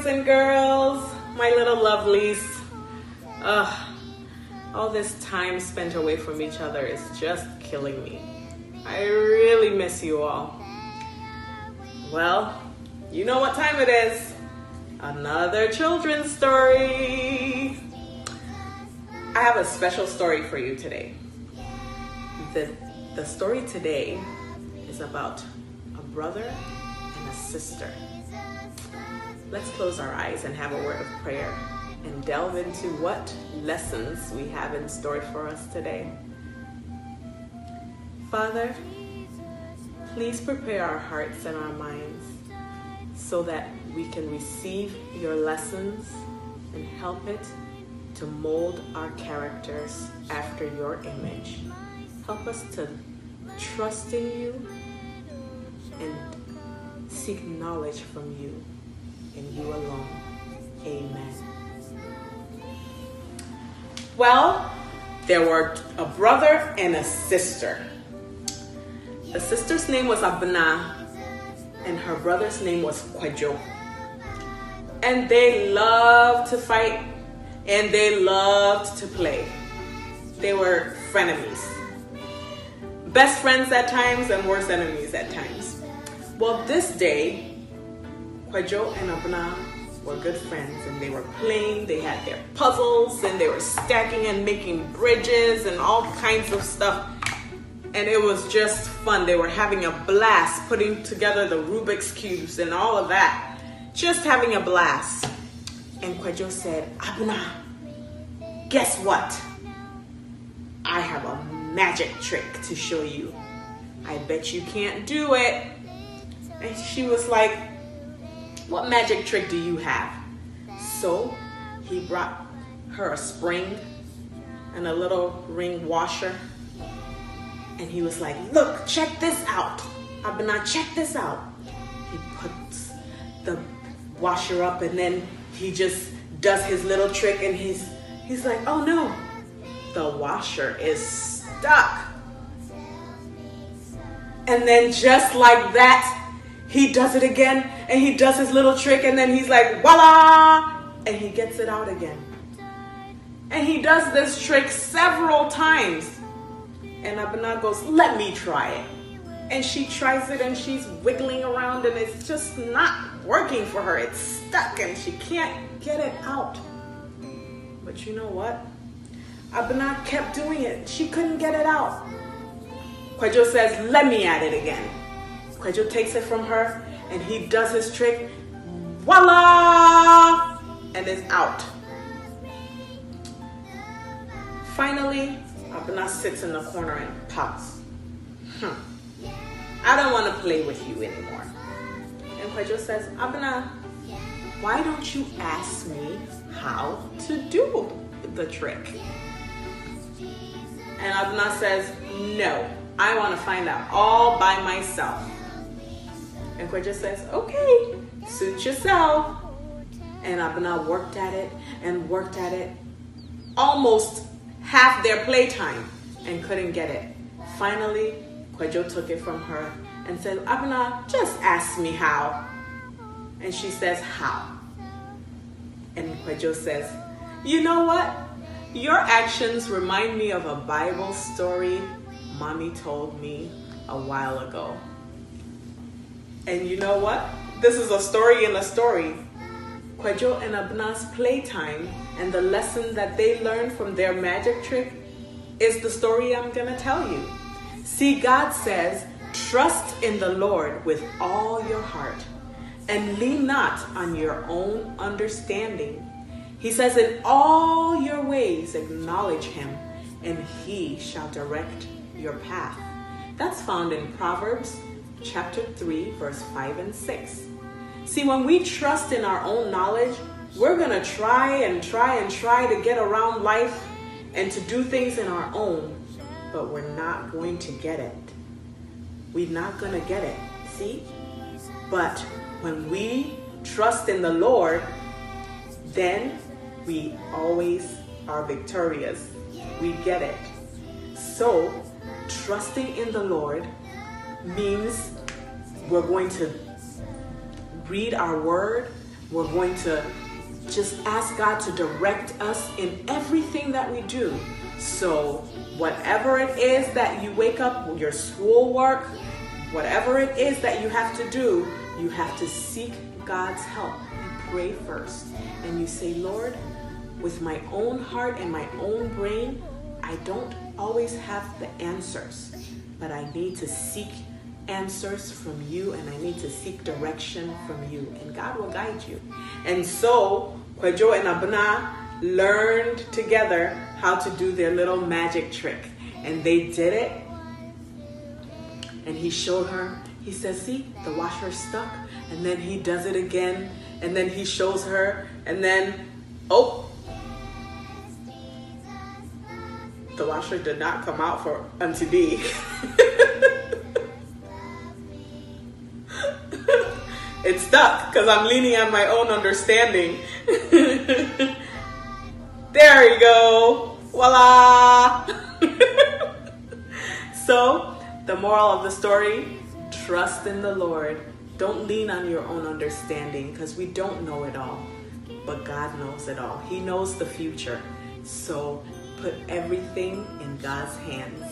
boys and girls, my little lovelies. All this time spent away from each other is just killing me. I really miss you all. Well, you know what time it is. Another children's story. I have a special story for you today. The story today is about a brother and a sister. Let's close our eyes and have a word of prayer and delve into what lessons we have in store for us today. Father, please prepare our hearts and our minds so that we can receive your lessons and help it to mold our characters after your image. Help us to trust in you and seek knowledge from you and you alone. Amen. Well, there were a brother and a sister. The sister's name was Abna and her brother's name was Kwadwo. And they loved to fight and they loved to play. They were frenemies. Best friends at times and worst enemies at times. Well, this day, Kwadwo and Abna were good friends and they were playing. They had their puzzles and they were stacking and making bridges and all kinds of stuff. And it was just fun. They were having a blast putting together the Rubik's Cubes and all of that. Just having a blast. And Kwadwo said, Abna, guess what? I have a magic trick to show you. I bet you can't do it. And she was like, what magic trick do you have? So he brought her a spring and a little ring washer. And he was like, look, check this out. Abna, check this out. He puts the washer up and then he just does his little trick and he's like, oh no, the washer is stuck. And then just like that, he does it again and he does his little trick and then he's like, voila, and he gets it out again. And he does this trick several times. And Abna goes, let me try it. And she tries it and she's wiggling around and it's just not working for her. It's stuck and she can't get it out. But you know what? Abna kept doing it. She couldn't get it out. Kwadwo says, let me at it again. Kwadwo takes it from her and he does his trick. Voila! And it's out. Finally, Abna sits in the corner and pouts. I don't want to play with you anymore. And Kwadwo says, Abna, why don't you ask me how to do the trick? And Abna says, no, I want to find out all by myself. And Kwadwo says, okay, suit yourself. And Abna worked at it and worked at it almost half their playtime and couldn't get it. Finally, Kwadwo took it from her and said, Abna, just ask me how. And she says, how? And Kwadwo says, you know what? Your actions remind me of a Bible story Mommy told me a while ago. And you know what? This is a story in a story. Kwadwo and Abna's playtime and the lesson that they learned from their magic trick is the story I'm going to tell you. See, God says, trust in the Lord with all your heart and lean not on your own understanding. He says, in all your ways acknowledge him and he shall direct your path. That's found in Proverbs chapter 3, verse 5 and 6. See, when we trust in our own knowledge, we're going to try to get around life and to do things in our own, but we're not going to get it. We're not going to get it, see? But when we trust in the Lord, then we always are victorious. We get it. So, trusting in the Lord means we're going to read our word, we're going to just ask God to direct us in everything that we do. So whatever it is that you wake up, your schoolwork, whatever it is that you have to do, you have to seek God's help. You pray first and you say, Lord, with my own heart and my own brain, I don't always have the answers, but I need to seek answers from you, and I need to seek direction from you, and God will guide you. And so Kwadwo and Abena learned together how to do their little magic trick, and they did it. And he showed her. He says, see, the washer stuck. And then he does it again, and then he shows her, and then oh, the washer did not come out for Auntie D. It's stuck because I'm leaning on my own understanding. There you go. Voila. So, the moral of the story, trust in the Lord. Don't lean on your own understanding because we don't know it all. But God knows it all. He knows the future. So, put everything in God's hands.